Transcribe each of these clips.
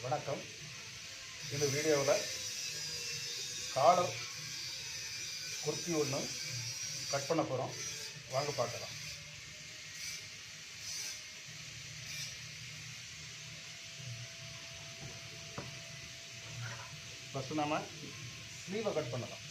வணக்கம். இந்த வீடியோவில் காலர் குர்த்தி ஒன்று கட் பண்ண போகிறோம். வாங்க பார்க்கலாம். ஃபஸ்ட்டு நாம் ஸ்லீவை கட் பண்ணலாம்.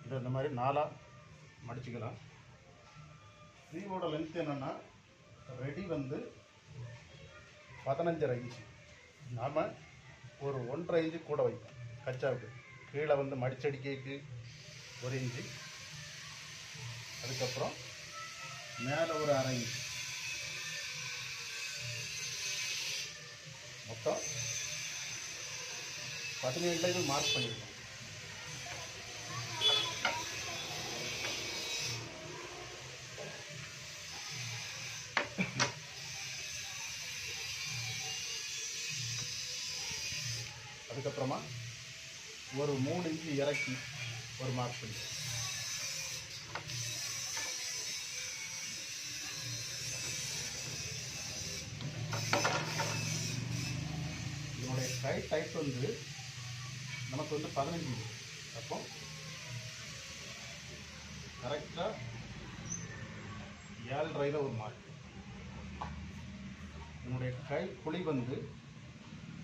இதை இந்த மாதிரி நாலாக மடிச்சுக்கலாம். ஸ்லீவோட லென்த் என்னென்னா ரெடி வந்து 15.5 இன்ச்சு. நாம் ஒரு 1.5 இன்ச்சு கூட வைப்போம். கச்சாவுக்கு கீழே வந்து மடிச்சடிக்கைக்கு 1 இன்ச்சு, அதுக்கப்புறம் மேலே ஒரு 1/2 இன்ச்சு, மொத்தம் 17 லைன் மார்க் பண்ணியிருக்கோம். அதுக்கப்புறமா ஒரு 3 இன்ச்சு இறக்கி ஒரு மார்க் பண்ணி, இதனுடைய கை டைப் வந்து நமக்கு வந்து 15 இன்ச்சு. அப்போ கரெக்டாக 7.5 ஒரு மார்க். இதனுடைய கை குழி வந்து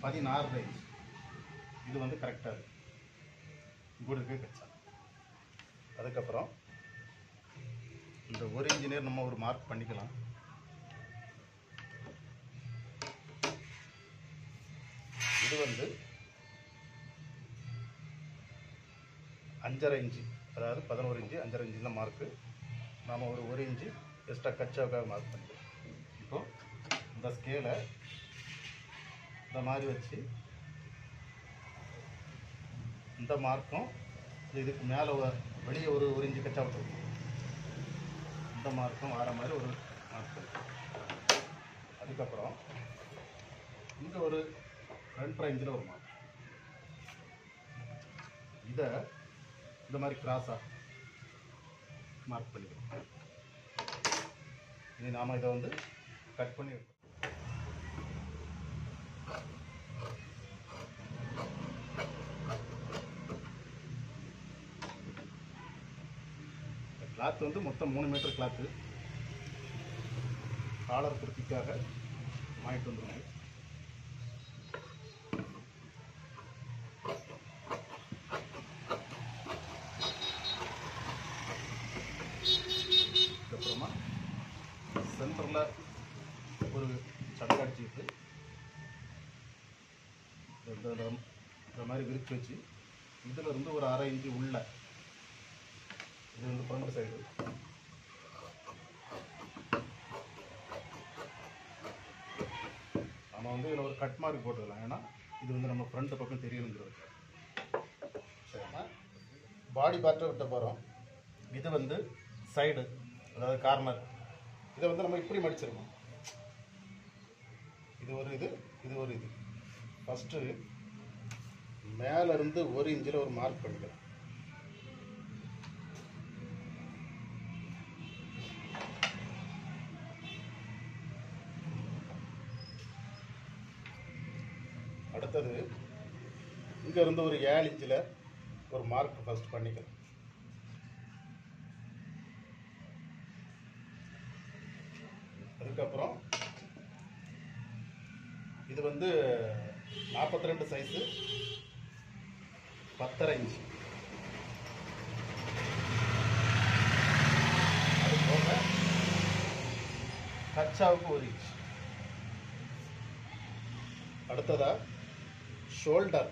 16.5 இன்ச்சு. இது வந்து கரெக்டாக இருக்குது. இப்படி இருக்க கச்சா. அதுக்கப்புறம் இந்த 1 இன்ஜினியர் நம்ம ஒரு மார்க் பண்ணிக்கலாம். இது வந்து 5.5 இன்ச்சு, அதாவது 11 இன்ச்சு 5.5 இன்ச்சு தான் மார்க்கு. நாம் ஒரு 1 இன்ச்சு எக்ஸ்ட்ரா கச்சாவுக்காக மார்க் பண்ணிக்கலாம். இப்போது இந்த ஸ்கேலை இந்த மாதிரி வச்சு இந்த மார்க்கும் இதுக்கு மேலே வெளியே ஒரு 1 இன்ச்சு கச்சா விட்டுருக்கும். இந்த மார்க்கும் வர மாதிரி ஒரு மார்க். அதுக்கப்புறம் இங்கே ஒரு 2.5 இன்ச்சில் ஒரு மார்க். இதை இந்த மாதிரி கிராஸாக மார்க் பண்ணிக்கிறோம். இனி நாம் இதை வந்து கட் பண்ணி வைப்போம். கிளாத் வந்து மொத்தம் 3 மீட்டர் கிளாத்து. காலர் குர்த்திக்காக வாங்கிட்டு வந்துருங்க. அதுக்கப்புறமா சென்டரில் ஒரு சட்டை அடிச்சுட்டு இந்த மாதிரி விரிச்சு வச்சு இதில் இருந்து ஒரு 1/2 இன்ச்சு உள்ள, இது வந்து ஃப்ரண்ட் சைடு, நம்ம வந்து இதில் ஒரு கட் மார்க் போட்டுக்கலாம். ஏன்னா இது வந்து நம்ம ஃப்ரண்ட் பக்கம் தெரியணுங்கிறது. சரிண்ணா, பாடி பார்ட்டை விட்ட போகிறோம். இது வந்து சைடு, அதாவது கார்னர். இதை வந்து நம்ம இப்படி மடிச்சிருக்கோம். இது ஒரு இது, இது ஒரு இது. ஃபஸ்ட்டு மேலேருந்து 1 இன்ச்சில் ஒரு மார்க் பண்ணிக்கலாம். அடுத்தது இங்கேருந்து ஒரு 7 இன்ச்சில் ஒரு மார்க் ஃபஸ்ட் பண்ணிக்கலாம். அதுக்கப்புறம் இது வந்து 42 சைஸு 10.5 இன்ச்சு. அது போக கச்சாவுக்கு 1 இன்ச். அடுத்ததாக ஷோல்டர்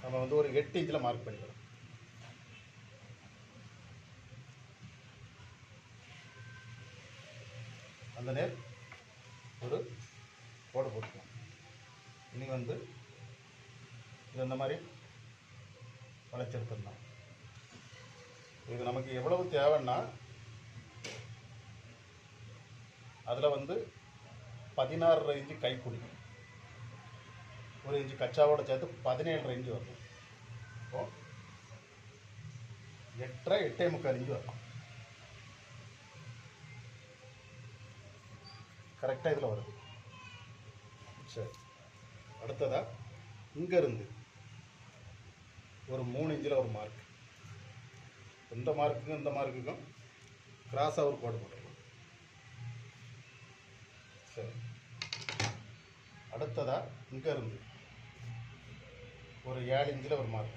நம்ம வந்து ஒரு 8 இன்ச்சில் மார்க் பண்ணிக்கலாம். அந்த நேர் ஒரு கோடு போட்டுக்கலாம். இனி வந்து இது இந்த மாதிரி வளைச்செடுத்துடலாம். இது நமக்கு எவ்வளவு தேவைன்னா அதில் வந்து 16.5 இன்ச்சு கைக்குடி, 1 இன்ச்சு கச்சாவோட சேர்த்து 17.5 இன்ச்சு வரணும். இப்போ 8.5 8.75 இன்ச்சு வரணும். கரெக்டாக இதில் வருது. சரி, அடுத்ததா இங்கேருந்து ஒரு 3 இன்ச்சில் ஒரு மார்க். இந்த மார்க்குக்கும் இந்த மார்க்குக்கும் கிராஸாக ஒரு கோடு போட்டுருக்கோம். சரி, அடுத்ததா இங்கேருந்து ஒரு 7 இன்ச்சில் ஒரு மார்க்.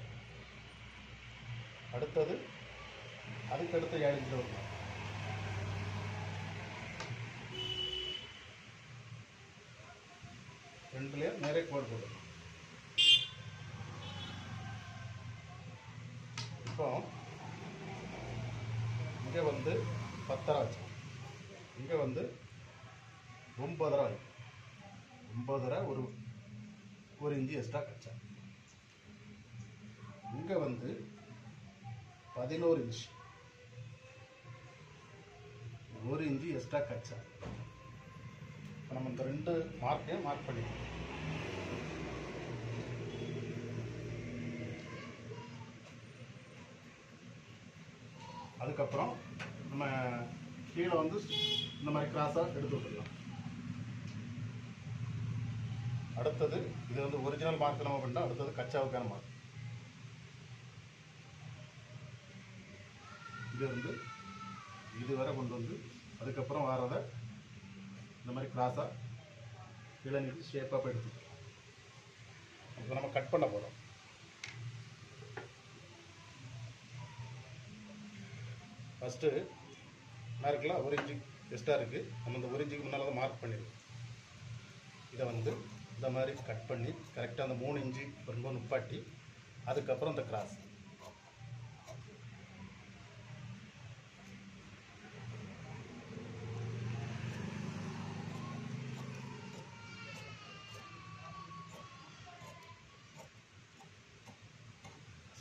அடுத்தது அதுக்கடுத்த 7 இன்ச்சில் ஒரு மார்க். ரெண்டுலேயும் நிறைய கோடு போட்டுருக்கோம். இப்போ இங்கே வந்து 10.5 வச்சோம், இங்கே வந்து 9.5 ஆகும். 9.5 ஒரு இன்ச்சு எக்ஸ்ட்ரா கச்சா. இங்கே வந்து 11 இன்ச்சு, 1 இன்ச்சு எக்ஸ்ட்ரா கச்சா. இப்போ நம்ம இந்த 2 மார்க்கையும் மார்க் பண்ணிக்கலாம். அதுக்கப்புறம் நம்ம கீழே வந்து இந்த மாதிரி கிராஸாக எடுத்து விட்டுடலாம். அடுத்தது இது வந்து ஒரிஜினல் மார்க் நம்ம பண்ணால் அடுத்தது கச்சாவுக்கான மார்க். இது வந்து இது வரை கொண்டு வந்து அதுக்கப்புறம் வரதை இந்த மாதிரி கிராஸாக கீழே நீட்டு ஷேப்பாக எடுத்துக்கலாம். இப்போ நம்ம கட் பண்ண போகிறோம். ஃபஸ்ட்டு என்ன இருக்குல்ல, 1 இன்ச்சு எக்ஸ்ட்ரா இருக்குது. நம்ம இந்த 1 இன்ச்சுக்கு முன்னால் தான் மார்க் பண்ணிடுவோம். இதை வந்து இந்த மாதிரி கட் பண்ணி கரெக்டாக அந்த 3 இன்ச்சு ரொம்ப நுப்பாட்டி அதுக்கப்புறம் இந்த கிராஸ்.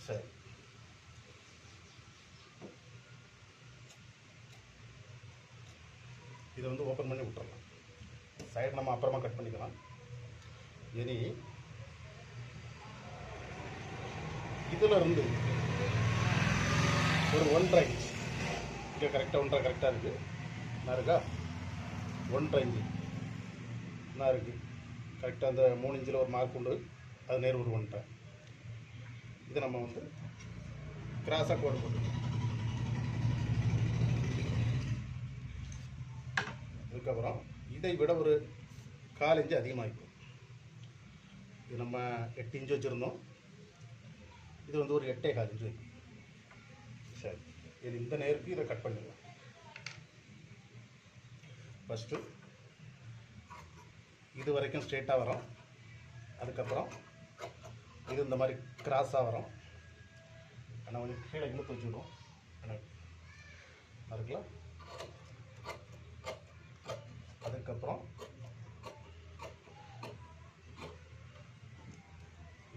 சரி, இதை வந்து ஓப்பன் பண்ணி விட்டுறலாம். சைடு நம்ம அப்புறமா கட் பண்ணிக்கலாம். இனி இதில் இருந்து ஒரு 1.5 இன்ச் இங்கே கரெக்டாக 1.5 கரெக்டாக இருக்குது. என்ன இருக்கா 1.5 இன்ச்சு என்ன இருக்குது கரெக்டாக. அந்த 3 இன்ச்சில் ஒரு மார்க் உண்டு, அது நேர் ஒரு 1.5. இதை நம்ம வந்து கிராஸாக கோடு போட்டுக்கலாம். அதுக்கப்புறம் இதை விட ஒரு 1/4 இன்ச்சு அதிகமாகிக்கும். இது நம்ம 8 இன்ச்சு வச்சுருந்தோம், இது வந்து ஒரு 8.25 இன்ச்சு வைக்கும். சரி, இது இந்த நேருக்கு இதை கட் பண்ணிடலாம். ஃபஸ்ட்டு இது வரைக்கும் ஸ்ட்ரெயிட்டாக வரும், அதுக்கப்புறம் இது இந்த மாதிரி கிராஸாக வரும். ஆனால் கொஞ்சம் கீழே இழுத்து வச்சுக்கிடுவோம். அதுக்கெலாம் அதுக்கப்புறம்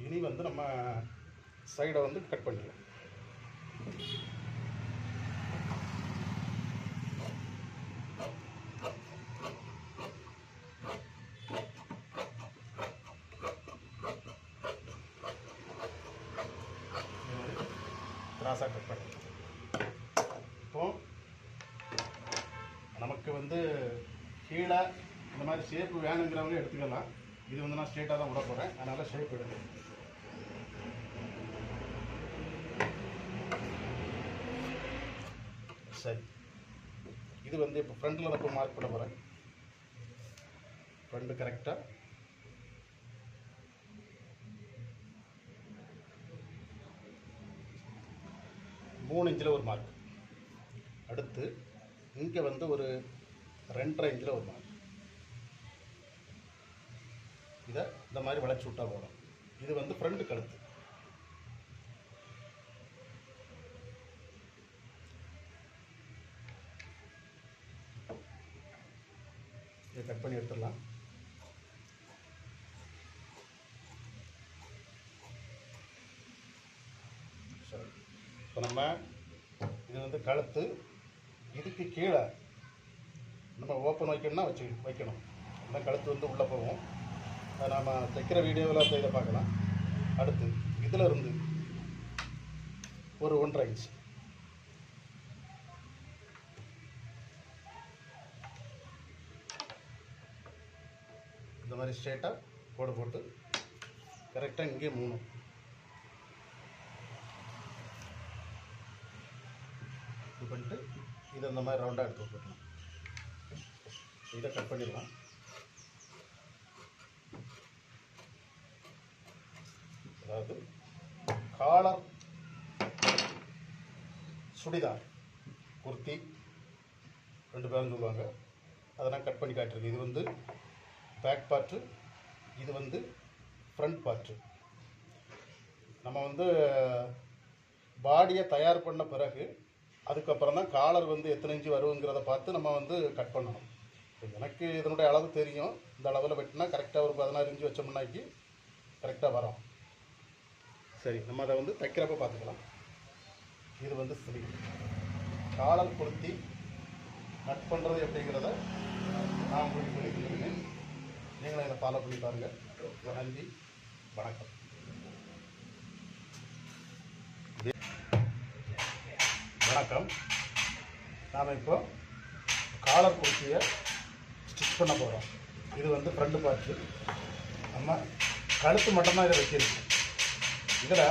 இனி வந்து நம்ம சைடை வந்து கட் பண்ணிடலாம். கிராஸாக கட் பண்ணிடலாம். இப்போ நமக்கு வந்து கீழே இந்த மாதிரி ஷேப்பு வேணுங்கிறவங்க எடுத்துக்கலாம். இது வந்து நான் ஸ்ட்ரெயிட்டாக தான் விட போகிறேன், அதனால் ஷேப் எடுக்கணும். சரி, இது வந்து இப்போ ஃப்ரண்ட்டில் நான் இப்போ மார்க் பண்ண போகிறேன். ஃப்ரண்ட்டு கரெக்டாக மூணு இன்ச்சில் ஒரு மார்க். அடுத்து இங்கே வந்து ஒரு 2.5 இன்ச்சில் ஒரு மார்க். இதை இந்த மாதிரி வளைச்சி விட்டா போதும். இது வந்து ஃப்ரண்ட் கழுத்து. இதை கட் பண்ணி எடுத்துடலாம். சரி, இப்போ நம்ம இது வந்து கழுத்து, இதுக்கு கீழே நம்ம ஓப்பன் வைக்கணும்னா வைக்கணும். ஆனால் கழுத்து வந்து உள்ளே போகும். அதை நாம் தைக்கிற வீடியோவில் அந்த இதை பார்க்கலாம். அடுத்து இதில் இருந்து ஒரு 1.5 இன்ச் இந்த மாதிரி ஸ்ட்ரெயிட்டாக கோடு போட்டு கரெக்டாக இங்கே 3 இது பண்ணிட்டு இதை இந்த மாதிரி ரவுண்டாக எடுத்து விட்டுருக்கலாம். இதை கட் பண்ணிடலாம். அதாவது காலர் சுடிதார் குர்த்தி 2 பேரும் சொல்லுவாங்க, அதெல்லாம் கட் பண்ணி காட்டிருக்கு. இது வந்து பேக் பார்ட்டு, இது வந்து ஃப்ரண்ட் பார்ட்டு. நம்ம வந்து பாடியை தயார் பண்ண பிறகு அதுக்கப்புறம் தான் காலர் வந்து எத்தனை இன்ச்சு வருங்கிறத பார்த்து நம்ம வந்து கட் பண்ணணும். எனக்கு இதனுடைய அளவு தெரியும். இந்த அளவில் வெட்டினா கரெக்டாக ஒரு 16 இன்ச்சு வச்சோம்னாக்கி கரெக்டாக வரும். சரி, நம்ம அதை வந்து தைக்கிறப்ப பார்த்துக்கலாம். இது வந்து ஸ்லீவ். காலர் குர்த்தி கட் பண்ணுறது எப்படிங்கிறத நான் உங்களுக்கு சொல்லி கொடுத்துருக்கேன். நீங்களும் இதை ஃபாலோ பண்ணி பாருங்கள். நன்றி, வணக்கம். வணக்கம். நாம் இப்போ காலர் குர்த்தியை ஸ்டிச் பண்ண போகிறோம். இது வந்து ஃப்ரண்ட் பார்ட்டு. நம்ம கழுத்து மட்டும்தான் இதை வச்சிருக்கோம். இதில்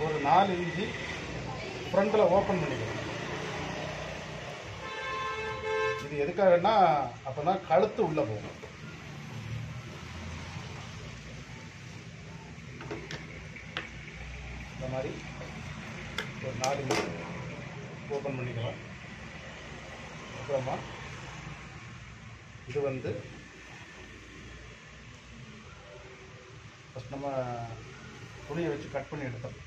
ஒரு 4 இன்ச்சு ஃப்ரண்ட்டில் ஓப்பன் பண்ணிக்கிறோம். இது எதுக்காகன்னா அப்போ தான் கழுத்து உள்ளே போகும். இந்த மாதிரி ஒரு 4 இன்ச்சு ஓப்பன் பண்ணிக்கலாம். அப்புறமா இது வந்து ஃபஸ்ட் நம்ம துணியை வச்சு கட் பண்ணி எடுத்தோம்.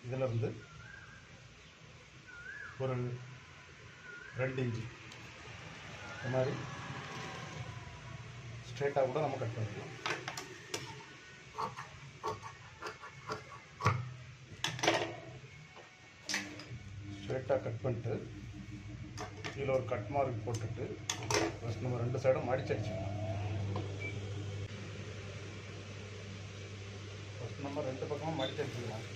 இதிலிருந்து ஒரு 2 இன்ச்சு இந்த மாதிரி ஸ்ட்ரெயிட்டாக கூட நம்ம கட் பண்ணிக்கலாம். ஸ்ட்ரெயிட்டாக கட் பண்ணிட்டு இதில் ஒரு கட் மார்க் போட்டுட்டு ஃபஸ்ட் நம்ம 2 சைடும் மடிச்சடிச்சுக்கலாம். ஃபஸ்ட் நம்ம 2 பக்கமும் மடிச்சடிச்சுக்கலாம்.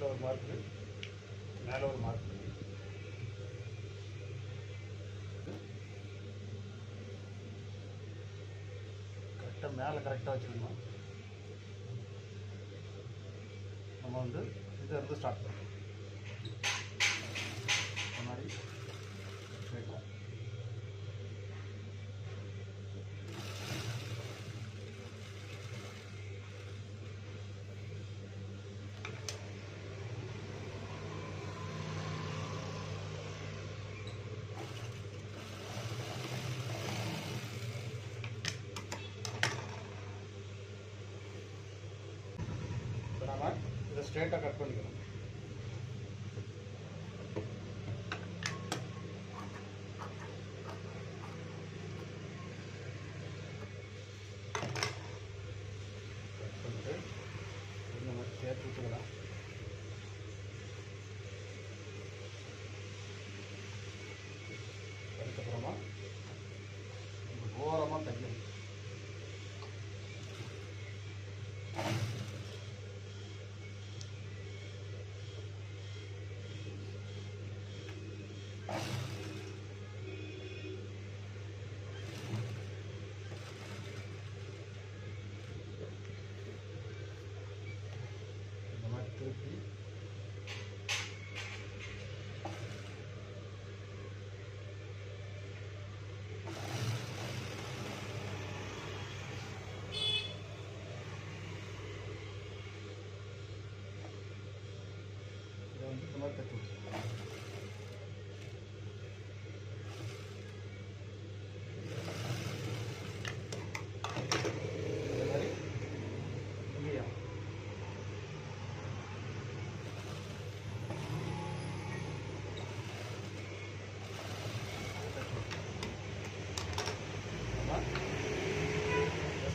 ஒரு மார்க்கு மேலே ஒரு மார்க் கரெக்டாக மேலே கரெக்டாக வச்சுக்கணும். நம்ம வந்து இதை இருந்து ஸ்டார்ட் பண்ணணும். இந்த மாதிரி ஸ்ட்ரெயிட்டாக இதை ஸ்ட்ரெயிட்டாக கட் பண்ணிக்கணும். கட் பண்ணிட்டு இந்த மாதிரி சேர்த்து விட்டுக்கலாம். அதுக்கப்புறமா ஓரமாக தைக்கணும்.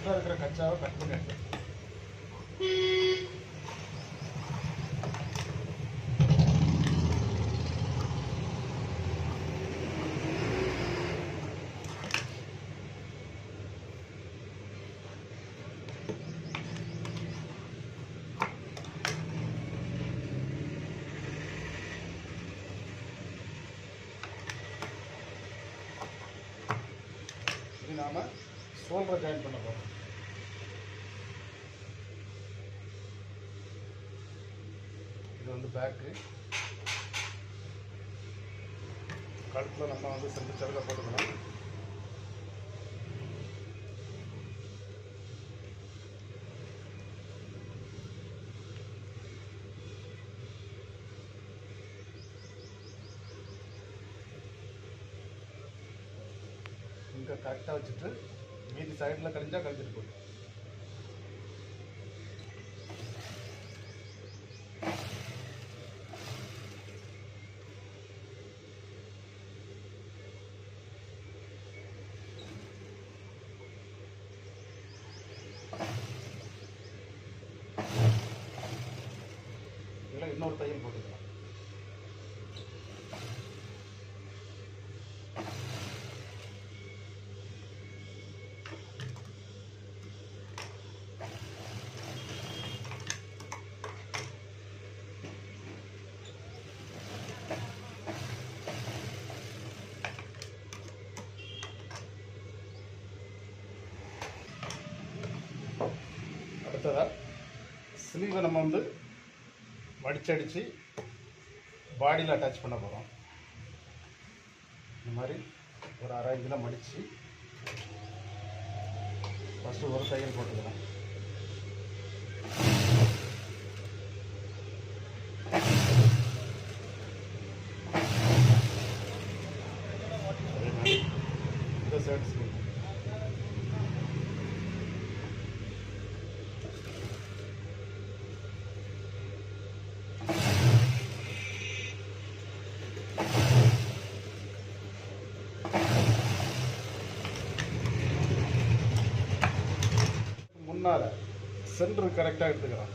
எக்ஸ்ட்ரா இருக்கிற கச்சாவை கட் பண்ணி எடுத்து நாம ஷோல்டரை ஜாயின் பண்ண போகிறோம். இது வந்து பேக்கு, கழுத்தில் நம்ம வந்து செஞ்சு சருகை போட்டுக்கணும். இங்கே கரெக்டாக வச்சுட்டு மீதி சைடில் கழிஞ்சால் கழிஞ்சிட்டு போகும். இதில் இன்னொரு தையல் போட்டுக்கலாம். அடுத்ததாக ஸ்லீவை நம்ம வந்து மடிச்சடித்து பாடியில் அட்டாச் பண்ண போகிறோம். இந்த மாதிரி ஒரு அரை இன்ச்சில் மடித்து ஃபஸ்ட்டு ஒரு தையல் போட்டுக்கலாம். அதே மாதிரி இந்த சைடு ஸ்லீவ் சென்ட்ரு கரெக்டாக எடுத்துக்கிறோம்.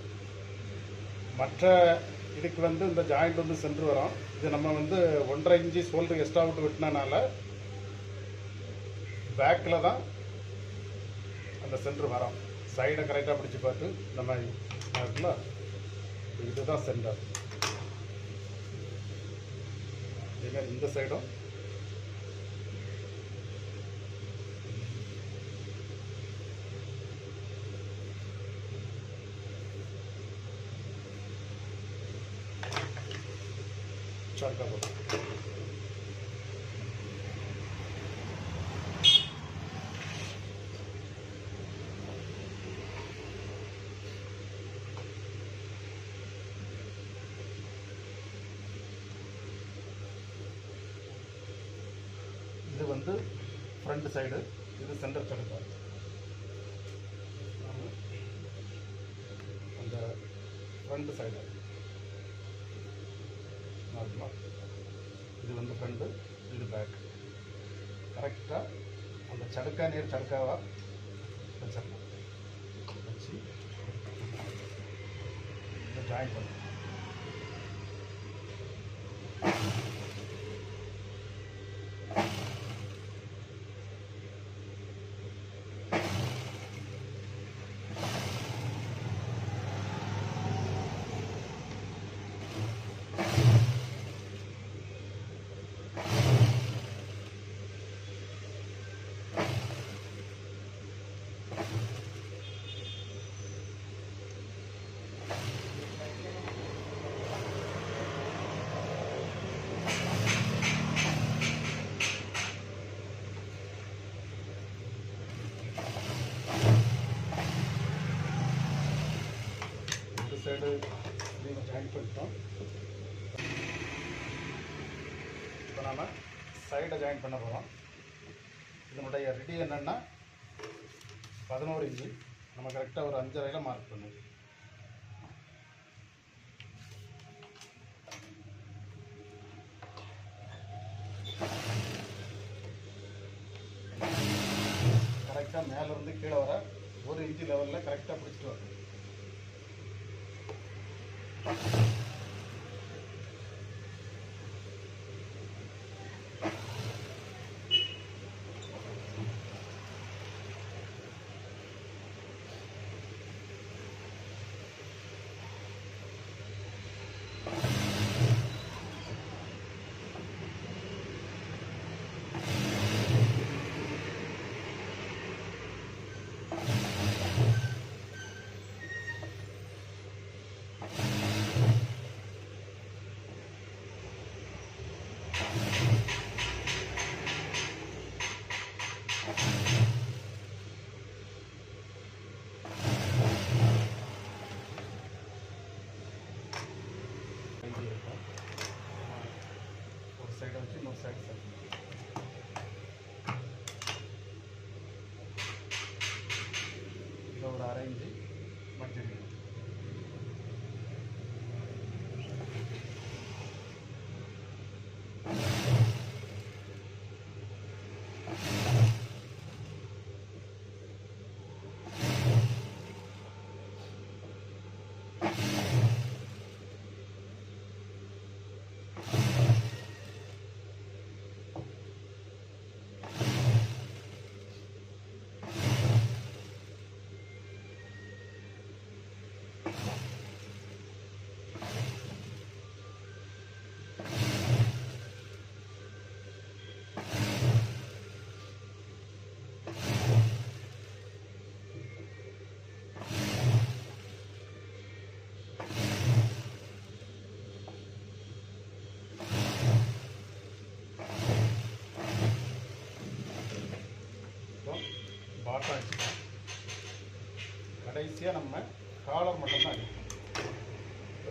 மற்ற இதுக்கு வந்து இந்த ஜாயிண்ட் வந்து சென்ட்ரு வரும். இது நம்ம வந்து 1.5 இன்ச்சு ஷோல்டர் எக்ஸ்ட்ரா விட்டு வெட்டினால பேக்கில் தான் அந்த சென்ட்ரு வரும். சைடை கரெக்டாக பிடிச்சி பார்த்து இந்த மாதிரி இருக்குல்ல, இதுதான் சென்டர். இதேமாதிரி இந்த சைடும் சர்க்கா போட்டு இது வந்து ஃப்ரண்ட் சைடு, இது சென்டர் சர்க்கா. அந்த ஃப்ரண்ட் சைடு இது வந்து ஃப்ரண்ட்டு, இது பேக். கரெக்டாக அந்த சடுக்கா நேர் சடுக்காவா வச்சிடலாம். வச்சு இதை ஜாயின் பண்ணணும். சைடு நீங்கள் ஜாயின் பண்ணிட்டோம். இப்போ நாம் சைடை ஜாயின் பண்ண போகிறோம். இதனுடைய ரெடி என்னென்னா 11 இன்ச்சு. நம்ம கரெக்டாக ஒரு 5.5 மார்க் பண்ணுவோம். கரெக்டாக மேலேருந்து கீழே வர 1 இன்ச்சு லெவலில் கரெக்டாக பிடிச்சிட்டு வரணும். ஒரு சைடை வச்சு இன்னொரு சைடு சரி இதை ஒரு 1/2 இன்ச்சு மடிச்சிருக்கணும். பாட்டம் அடிச்சுக்கலாம். கடைசியாக நம்ம காலர் மட்டும்தான் அடிக்கணும்.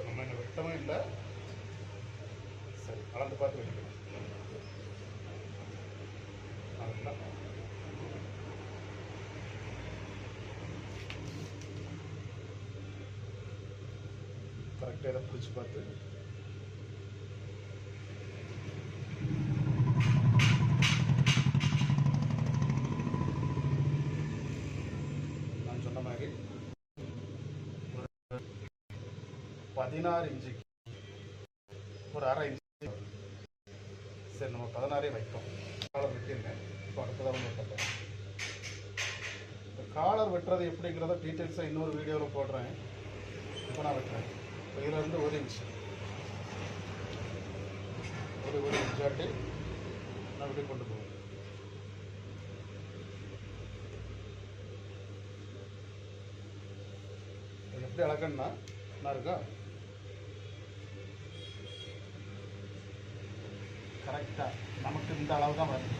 நம்ம இங்கே வெட்டவும் இல்லை. சரி, அளந்து பார்த்து வெட்டிக்கலாம். அதுதான் கரெக்டாக இதை பிடிச்சி பார்த்து சொன்ன மாதிரி ஒரு 16 இன்ச்சுக்கு ஒரு 1/2 இன்ச்சு. சரி, நம்ம 16 வைப்போம். காலர் வெட்டியிருக்கேன். இப்போ அடுத்ததாக வந்து வெட்டப்போம். இந்த காலர் வெட்டுறது எப்படிங்கிறத டீட்டெயில்ஸாக இன்னொரு வீடியோவில் போடுறேன். இப்போ நான் வெட்டுறேன். இப்போ இதில் இருந்து 1 இன்ச்சு ஒரு இன்ச்சாட்டி நான் இப்படி கொண்டு போவேன். எப்படி அளக்கணும்னா என்ன இருக்கா கரெக்டாக நமக்கு இந்த அளவு தான் வரும்.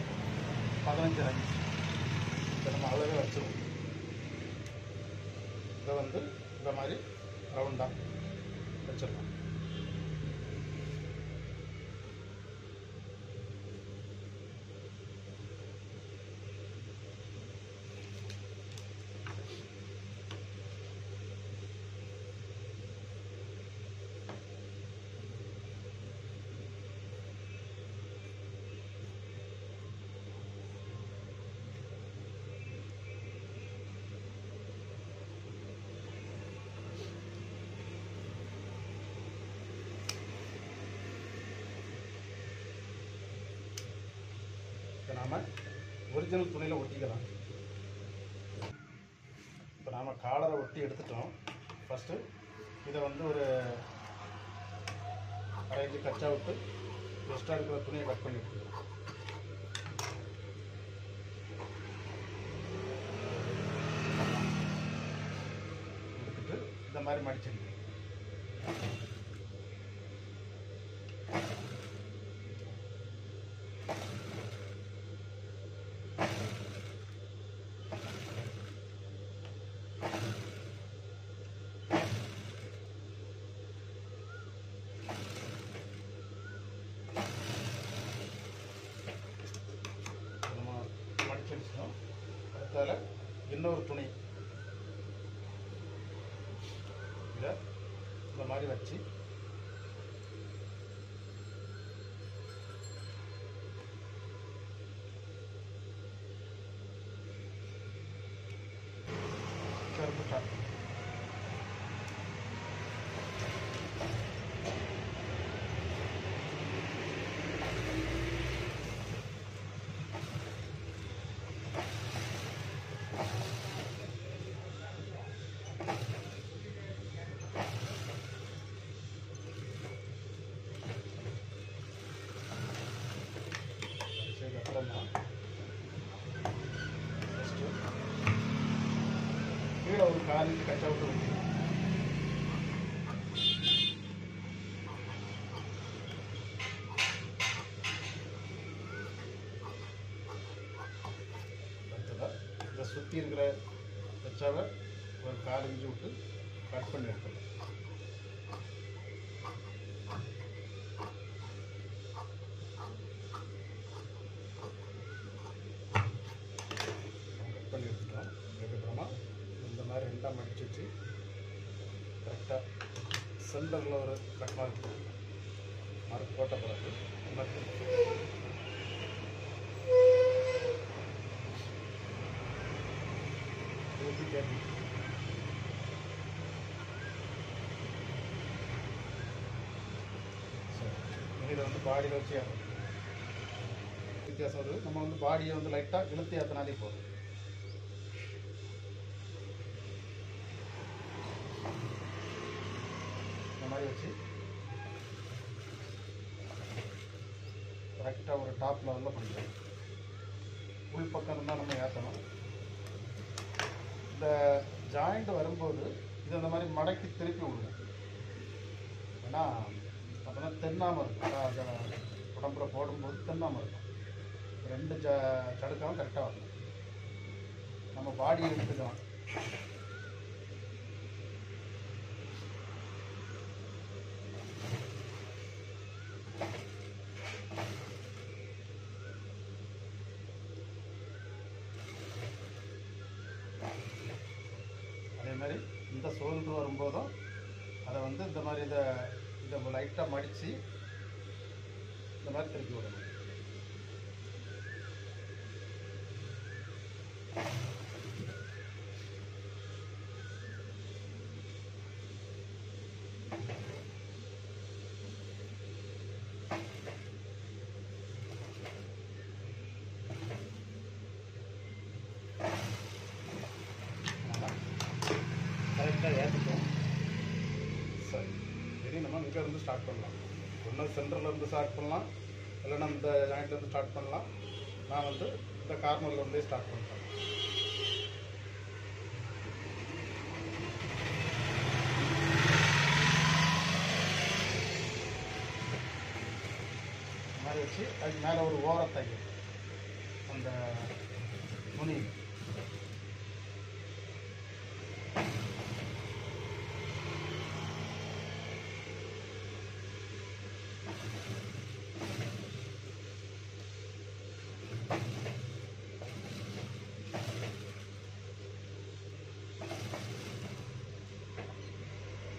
15 இன்ச்சு. இப்போ நம்ம அளவே வச்சுருவோம். இதை வந்து இந்த மாதிரி ரவுண்டாக வச்சிடலாம். நாம் ஒரிஜினல் துணியில் ஒட்டிக்கலாம். இப்போ நாம் காலரை ஒட்டி எடுத்துட்டோம். ஃபஸ்ட்டு இதை வந்து ஒரு 1/2 இன்ச்சு கச்சா விட்டு எக்ஸ்ட்ரா இருக்கிற துணியை கட் பண்ணி எடுத்துக்கலாம். எடுத்துட்டு இந்த மாதிரி மடிச்சிடணும். அடுத்தால இன்னொரு துணி இதை இந்த மாதிரி வச்சு கீழே ஒரு 1/4 இன்ச்சு கச்சா விட்டு வைக்கணும். அடுத்ததாக இதை சுற்றி இருக்கிற கச்சாவை ஒரு 1/4 இன்ச்சு விட்டு கட் பண்ணி எடுத்துக்கலாம். பண்ணி எடுத்துட்டோம். அதுக்கப்புறமா இந்த மாதிரி ரெண்டாக மடிச்சு வச்சு கரெக்டாக சென்டரில் ஒரு கட் மார்க் போட்ட பிறகு கேட்பி சரி இதை வந்து பாடியில் வச்சு ஏற்றணும். வித்தியாசம் வருது. நம்ம வந்து பாடியை வந்து லைட்டாக இழுத்து ஏற்றினாலே போதும். இந்த மாதிரி வச்சு கரெக்டாக ஒரு டாப் லெவலில் பண்ணிக்கலாம். உள் பக்கம் இருந்தால் நம்ம ஏற்றணும். இந்த ஜாயிண்ட் வரும்போது இது அந்த மாதிரி மடக்கி திருப்பி விடுவோம். ஏன்னா அப்போ தான் தென்னாமல் இருக்கும். அதை உடம்புல போடும்போது தென்னாமல் இருக்கும். 2 சடுக்காவும் கரெக்டாக வரணும். நம்ம பாடியை எடுத்துக்கலாம். அதே மாதிரி இந்த சோல்ட்ரு வரும்போதும் அதை வந்து இந்த மாதிரி இதை லைட்டாக மடித்து இந்த மாதிரி திருப்பி விடணும். கரெக்டாக ஏற்றிட்டோம். சரி, சரி நம்ம இங்கே இருந்து ஸ்டார்ட் பண்ணலாம். ஒன்று சென்டரில் இருந்து ஸ்டார்ட் பண்ணலாம், இல்லைன்னா இந்த ஜாயிண்ட்லேருந்து ஸ்டார்ட் பண்ணலாம். நான் வந்து இந்த கார்னரில் இருந்தே ஸ்டார்ட் பண்ணுறேன். இந்த மாதிரி வச்சு அதுக்கு மேலே ஒரு ஓரத்தை அந்த துணி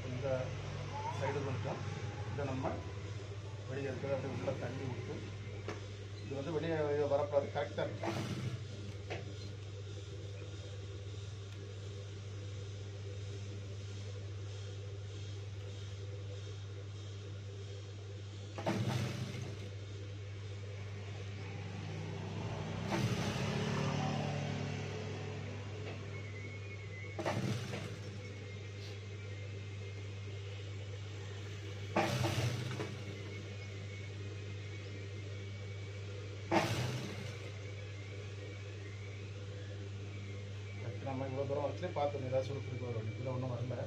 இந்த சைடு கொஞ்சம் இதை நம்ம வெளியே இருக்கிறத அப்படியே உள்ள தள்ளி விட்டு இது வந்து வெளியே வரக்கூடாது. கரெக்டாக இருக்கும். நம்ம இவ்வளோ தூரம் வச்சுலே பார்த்துருந்தோம். ஏதாவது சுடுத்துருக்கு வரும். இதில் ஒன்றும் வரல.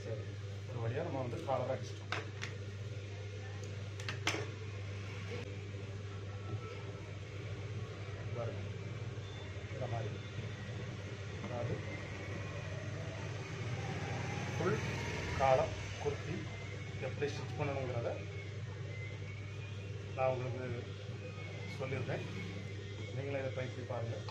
சரி, ஒரு வழியாக நம்ம வந்து காலராக அடிச்சிட்டோம். பாருங்க இந்த மாதிரி அதாவது ஃபுல் காலம் குர்த்தி எப்படி ஸ்டிச் பண்ணணுங்கிறத நான் உங்களுக்கு சொல்லியிருக்கேன். நீங்களும் இதை ட்ரை பண்ணி பாருங்கள்.